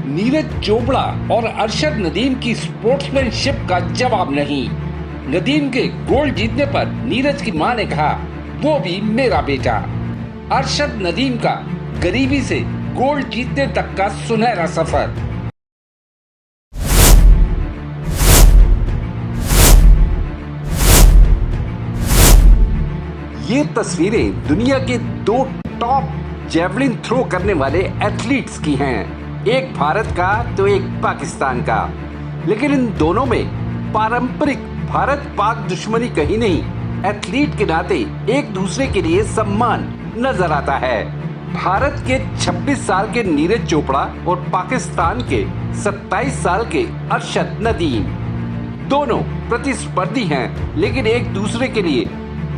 नीरज चोपड़ा और अरशद नदीम की स्पोर्ट्समैनशिप का जवाब नहीं। नदीम के गोल्ड जीतने पर नीरज की मां ने कहा, वो भी मेरा बेटा। अरशद नदीम का गरीबी से गोल्ड जीतने तक का सुनहरा सफर। ये तस्वीरें दुनिया के दो टॉप जेवलिन थ्रो करने वाले एथलीट्स की हैं। एक भारत का तो एक पाकिस्तान का। लेकिन इन दोनों में पारंपरिक भारत पाक दुश्मनी कहीं नहीं, एथलीट के नाते एक दूसरे के लिए सम्मान नजर आता है। भारत के 26 साल के नीरज चोपड़ा और पाकिस्तान के 27 साल के अरशद नदीम दोनों प्रतिस्पर्धी हैं, लेकिन एक दूसरे के लिए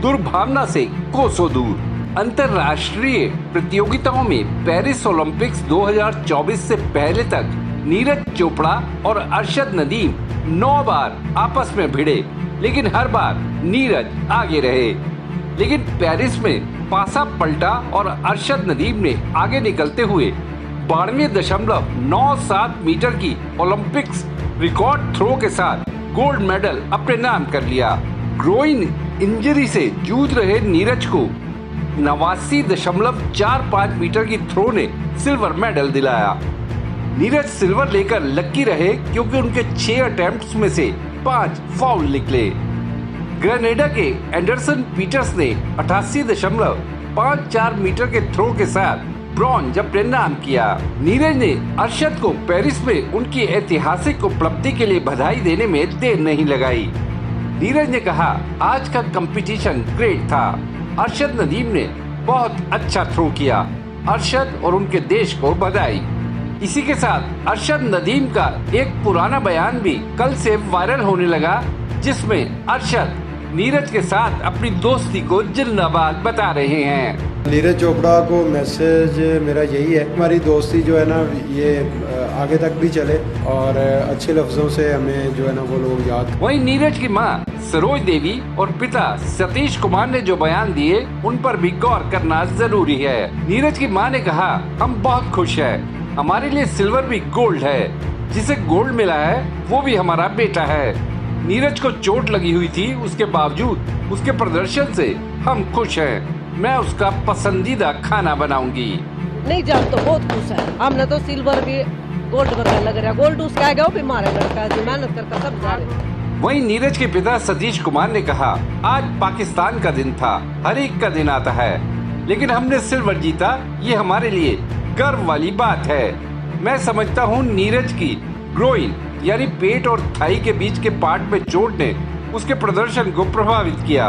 दुर्भावना से कोसों दूर। अंतर्राष्ट्रीय प्रतियोगिताओं में पेरिस ओलंपिक्स 2024 से पहले तक नीरज चोपड़ा और अरशद नदीम 9 बार आपस में भिड़े, लेकिन हर बार नीरज आगे रहे। लेकिन पेरिस में पासा पलटा और अरशद नदीम ने आगे निकलते हुए 92.97 मीटर की ओलंपिक्स रिकॉर्ड थ्रो के साथ गोल्ड मेडल अपने नाम कर लिया। ग्रोइन इंजरी से जूझ रहे नीरज को 89.45 मीटर की थ्रो ने सिल्वर मेडल दिलाया। नीरज सिल्वर लेकर लकी रहे क्योंकि उनके 6 अटेम्प्ट्स में से 5 फाउल निकले। ग्रेनेडा के एंडरसन पीटर्स ने 88.54 मीटर के थ्रो के साथ ब्रॉन्ज अपने नाम किया। नीरज ने अरशद को पेरिस में उनकी ऐतिहासिक उपलब्धि के लिए बधाई देने में देर नहीं लगाई। नीरज ने कहा, आज का कंपटीशन ग्रेट था। अरशद नदीम ने बहुत अच्छा थ्रो किया। अरशद और उनके देश को बधाई। इसी के साथ अरशद नदीम का एक पुराना बयान भी कल से वायरल होने लगा, जिसमें अरशद नीरज के साथ अपनी दोस्ती को जिंदाबाद बता रहे हैं। नीरज चोपड़ा को मैसेज मेरा यही है, हमारी दोस्ती जो है ना ये आगे तक भी चले और अच्छे लफ्जों से हमें जो है ना वो लोग याद। वहीं नीरज की मां सरोज देवी और पिता सतीश कुमार ने जो बयान दिए उन पर भी गौर करना जरूरी है। नीरज की मां ने कहा, हम बहुत खुश हैं। हमारे लिए सिल्वर भी गोल्ड है। जिसे गोल्ड मिला है वो भी हमारा बेटा है। नीरज को चोट लगी हुई थी, उसके बावजूद उसके प्रदर्शन से हम खुश हैं। मैं उसका पसंदीदा खाना बनाऊंगी। नहीं जान तो बहुत खुश है। हमने तो सिल्वर भी गोल्ड वगैरह लग रहा है। गोल्ड उसका आएगा, वो भी हमारा लड़का है जो मेहनत करता सब जा रहे। वहीं नीरज के पिता सतीश कुमार ने कहा, आज पाकिस्तान का दिन था, हर एक का दिन आता है, लेकिन हमने सिल्वर जीता, ये हमारे लिए गर्व वाली बात है। मैं समझता हूँ नीरज की ग्रोइन यानी पेट और थाई के बीच के पार्ट में चोट ने उसके प्रदर्शन को प्रभावित किया।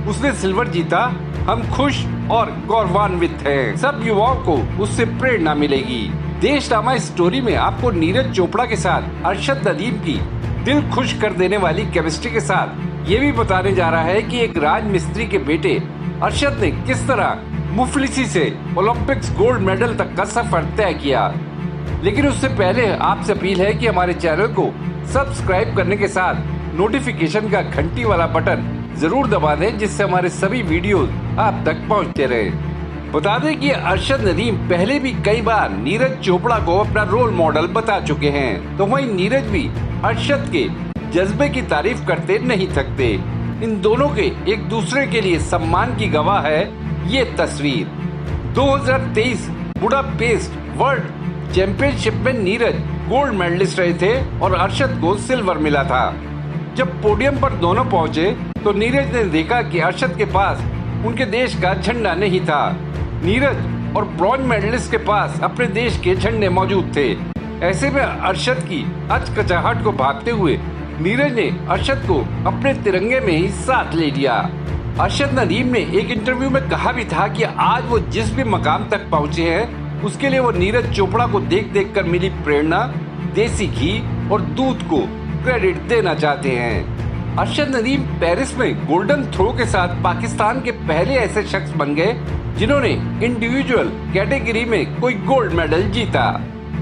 उसने सिल्वर जीता, हम खुश और गौरवान्वित हैं। सब युवाओं को उससे प्रेरणा मिलेगी। देशनामा स्टोरी में आपको नीरज चोपड़ा के साथ अरशद नदीम की दिल खुश कर देने वाली केमिस्ट्री के साथ ये भी बताने जा रहा है कि एक राज मिस्त्री के बेटे अरशद ने किस तरह मुफलिसी से ओलंपिक्स गोल्ड मेडल तक का सफर तय किया। लेकिन उससे पहले आपसे अपील है कि हमारे चैनल को सब्सक्राइब करने के साथ नोटिफिकेशन का घंटी वाला बटन जरूर दबा दें, जिससे हमारे सभी वीडियोस आप तक पहुंचते रहे। बता दें कि अरशद नदीम पहले भी कई बार नीरज चोपड़ा को अपना रोल मॉडल बता चुके हैं, तो वहीं नीरज भी अरशद के जज्बे की तारीफ करते नहीं थकते। इन दोनों के एक दूसरे के लिए सम्मान की गवाह है ये तस्वीर। 2023 बुडापेस्ट वर्ल्ड चैंपियनशिप में नीरज गोल्ड मेडलिस्ट रहे थे और अरशद को सिल्वर मिला था। जब पोडियम पर दोनों पहुंचे तो नीरज ने देखा कि अरशद के पास उनके देश का झंडा नहीं था। नीरज और ब्रॉन्ज मेडलिस्ट के पास अपने देश के झंडे मौजूद थे। ऐसे में अरशद की अचकचाहट को भागते हुए नीरज ने अरशद को अपने तिरंगे में ही साथ ले लिया। अरशद नदीम ने एक इंटरव्यू में कहा भी था कि आज वो जिस भी मकाम तक पहुंचे हैं उसके लिए वो नीरज चोपड़ा को देख देख कर मिली प्रेरणा, देसी घी और दूध को क्रेडिट देना चाहते हैं। अरशद नदीम पेरिस में गोल्डन थ्रो के साथ पाकिस्तान के पहले ऐसे शख्स बन गए जिन्होंने इंडिविजुअल कैटेगरी में कोई गोल्ड मेडल जीता।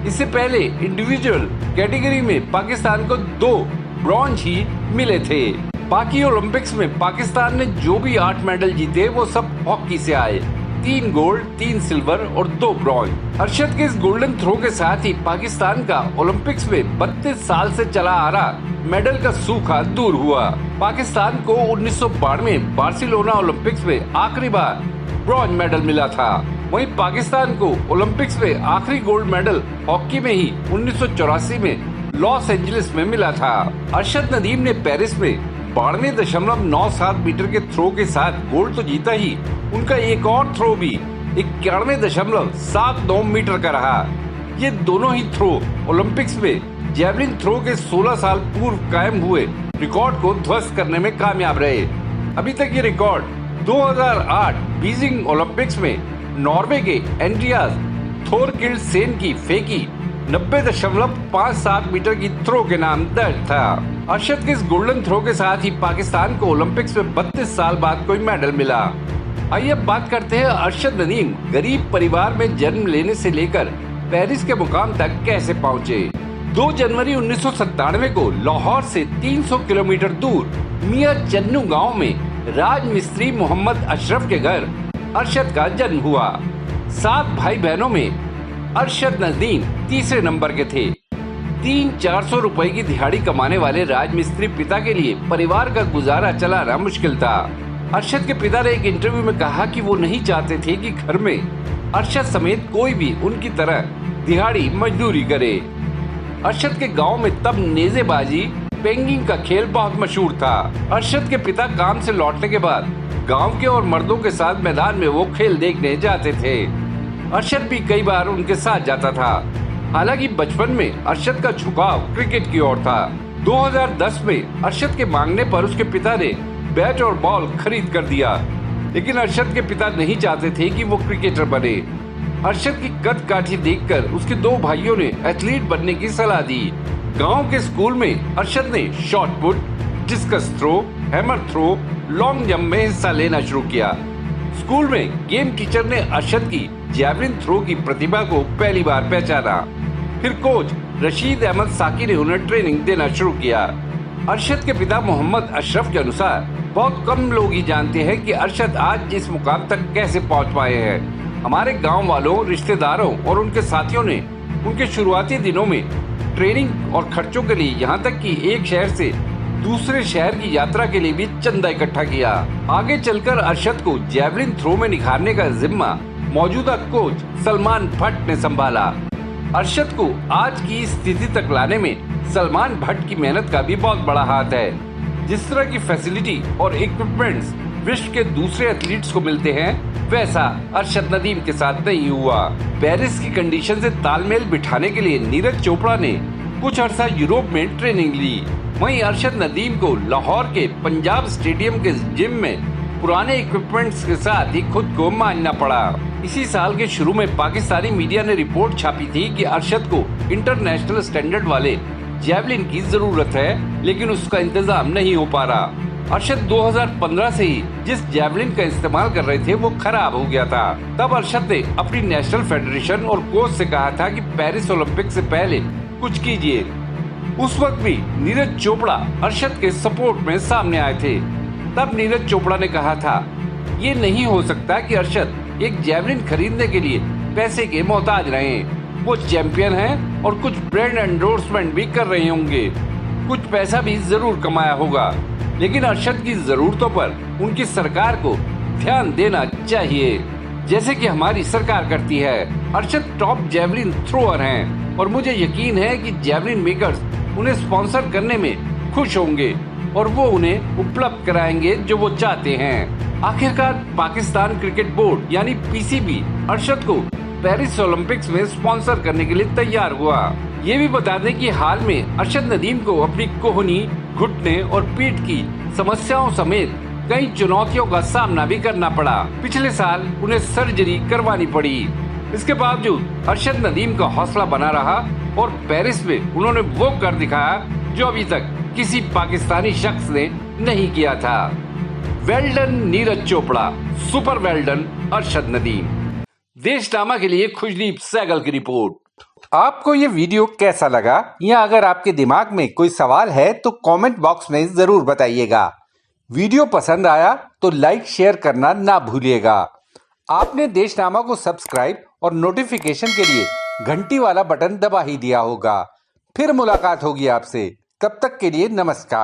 इससे पहले इंडिविजुअल कैटेगरी में पाकिस्तान को 2 ब्रॉन्ज ही मिले थे। बाकी ओलंपिक्स में पाकिस्तान ने जो भी 8 मेडल जीते वो सब हॉकी से आए। 3 गोल्ड, 3 सिल्वर और 2 ब्रॉन्ज। अरशद के इस गोल्डन थ्रो के साथ ही पाकिस्तान का ओलंपिक्स में 32 साल से चला आ रहा मेडल का सूखा दूर हुआ। पाकिस्तान को 1992 बार्सिलोना ओलंपिक्स में आखिरी बार ब्रॉन्ज मेडल मिला था। वहीं पाकिस्तान को ओलंपिक्स में आखिरी गोल्ड मेडल हॉकी में ही 1984 में लॉस एंजलिस में मिला था। अरशद नदीम ने पेरिस में 92.97 मीटर के थ्रो के साथ गोल्ड तो जीता ही, उनका एक और थ्रो भी 91.79 मीटर का रहा। ये दोनों ही थ्रो ओलंपिक्स में जैवलिन थ्रो के 16 साल पूर्व कायम हुए रिकॉर्ड को ध्वस्त करने में कामयाब रहे। अभी तक ये रिकॉर्ड 2008 बीजिंग ओलंपिक्स में नॉर्वे के एंड्रियास थोरकिल्डसेन की फेंकी 90.57 मीटर की थ्रो के नाम दर्ज था। अरशद के इस गोल्डन थ्रो के साथ ही पाकिस्तान को ओलंपिक्स में 32 साल बाद कोई मेडल मिला। आइए अब बात करते हैं अरशद नदीम गरीब परिवार में जन्म लेने से लेकर पेरिस के मुकाम तक कैसे पहुंचे। 2 जनवरी 1997 को लाहौर से 300 किलोमीटर दूर मियां चन्नू गांव में राज मिस्त्री मोहम्मद अशरफ के घर अरशद का जन्म हुआ। 7 भाई बहनों में अरशद नदीम तीसरे नंबर के थे। 300-400 रुपए की दिहाड़ी कमाने वाले राजमिस्त्री पिता के लिए परिवार का गुजारा चलाना मुश्किल था। अरशद के पिता ने एक इंटरव्यू में कहा कि वो नहीं चाहते थे कि घर में अरशद समेत कोई भी उनकी तरह दिहाड़ी मजदूरी करे। अरशद के गांव में तब नेजेबाजी, पेंगिंग का खेल बहुत मशहूर था। अरशद के पिता काम से लौटने के बाद गांव के और मर्दों के साथ मैदान में वो खेल देखने जाते थे। अरशद भी कई बार उनके साथ जाता था। हालांकि बचपन में अरशद का झुकाव क्रिकेट की ओर था। 2010 में अरशद के मांगने पर उसके पिता ने बैट और बॉल खरीद कर दिया, लेकिन अरशद के पिता नहीं चाहते थे कि वो क्रिकेटर बने। अरशद की कद काठी देखकर उसके 2 भाइयों ने एथलीट बनने की सलाह दी। गांव के स्कूल में अरशद ने shot put, discus throw, hammer throw, long jump में हिस्सा लेना शुरू किया। स्कूल में गेम टीचर ने अरशद की जैवलिन थ्रो की प्रतिभा को पहली बार पहचाना। फिर कोच रशीद अहमद साकी ने उन्हें ट्रेनिंग देना शुरू किया। अरशद के पिता मोहम्मद अशरफ के अनुसार बहुत कम लोग ही जानते हैं कि अरशद आज इस मुकाम तक कैसे पहुंच पाए हैं। हमारे गांव वालों, रिश्तेदारों और उनके साथियों ने उनके शुरुआती दिनों में ट्रेनिंग और खर्चों के लिए यहाँ तक कि एक शहर से दूसरे शहर की यात्रा के लिए भी चंदा इकट्ठा किया। आगे चलकर अरशद को जैवलिन थ्रो में निखारने का जिम्मा मौजूदा कोच सलमान भट्ट ने संभाला। अरशद को आज की स्थिति तक लाने में सलमान भट्ट की मेहनत का भी बहुत बड़ा हाथ है। जिस तरह की फैसिलिटी और इक्विपमेंट्स विश्व के दूसरे एथलीट्स को मिलते हैं, वैसा अरशद नदीम के साथ नहीं हुआ। पेरिस की कंडीशन से तालमेल बिठाने के लिए नीरज चोपड़ा ने कुछ अरसा यूरोप में ट्रेनिंग ली। वहीं अरशद नदीम को लाहौर के पंजाब स्टेडियम के जिम में पुराने इक्विपमेंट्स के साथ ही खुद को मांझना पड़ा। इसी साल के शुरू में पाकिस्तानी मीडिया ने रिपोर्ट छापी थी कि अरशद को इंटरनेशनल स्टैंडर्ड वाले जैवलिन की जरूरत है, लेकिन उसका इंतजाम नहीं हो पा रहा। अरशद 2015 से ही जिस जैवलिन का इस्तेमाल कर रहे थे वो खराब हो गया था। तब अरशद ने अपनी नेशनल फेडरेशन और कोच से कहा था कि पेरिस ओलंपिक से पहले कुछ कीजिए। उस वक्त भी नीरज चोपड़ा अरशद के सपोर्ट में सामने आए थे। तब नीरज चोपड़ा ने कहा था, ये नहीं हो सकता कि अरशद एक जैवलिन खरीदने के लिए पैसे के मोहताज रहे। वो चैंपियन हैं और कुछ ब्रांड एंडोर्समेंट भी कर रहे होंगे, कुछ पैसा भी जरूर कमाया होगा, लेकिन अरशद की जरूरतों पर उनकी सरकार को ध्यान देना चाहिए, जैसे कि हमारी सरकार करती है। अरशद टॉप जैवलिन थ्रोअर हैं और मुझे यकीन है कि जैवलिन मेकर्स उन्हें स्पॉन्सर करने में खुश होंगे और वो उन्हें उपलब्ध कराएंगे जो वो चाहते हैं। आखिरकार पाकिस्तान क्रिकेट बोर्ड यानी पीसीबी अरशद को पेरिस ओलंपिक्स में स्पॉन्सर करने के लिए तैयार हुआ। ये भी बता दें कि हाल में अरशद नदीम को अपनी कोहनी, घुटने और पीठ की समस्याओं समेत कई चुनौतियों का सामना भी करना पड़ा। पिछले साल उन्हें सर्जरी करवानी पड़ी। इसके बावजूद अरशद नदीम का हौसला बना रहा और पेरिस में उन्होंने वो कर दिखाया जो अभी तक किसी पाकिस्तानी शख्स ने नहीं किया था। Well done Neeraj Chopra, super well done Arshad Nadeem. Deshnama के लिए खुशदीप सहगल की रिपोर्ट। आपको ये वीडियो कैसा लगा, या अगर आपके दिमाग में कोई सवाल है तो कमेंट बॉक्स में जरूर बताइएगा। वीडियो पसंद आया तो लाइक शेयर करना ना भूलिएगा। आपने देशनामा को सब्सक्राइब और नोटिफिकेशन के लिए घंटी वाला बटन दबा ही दिया होगा। फिर मुलाकात होगी आपसे, तब तक के लिए नमस्कार।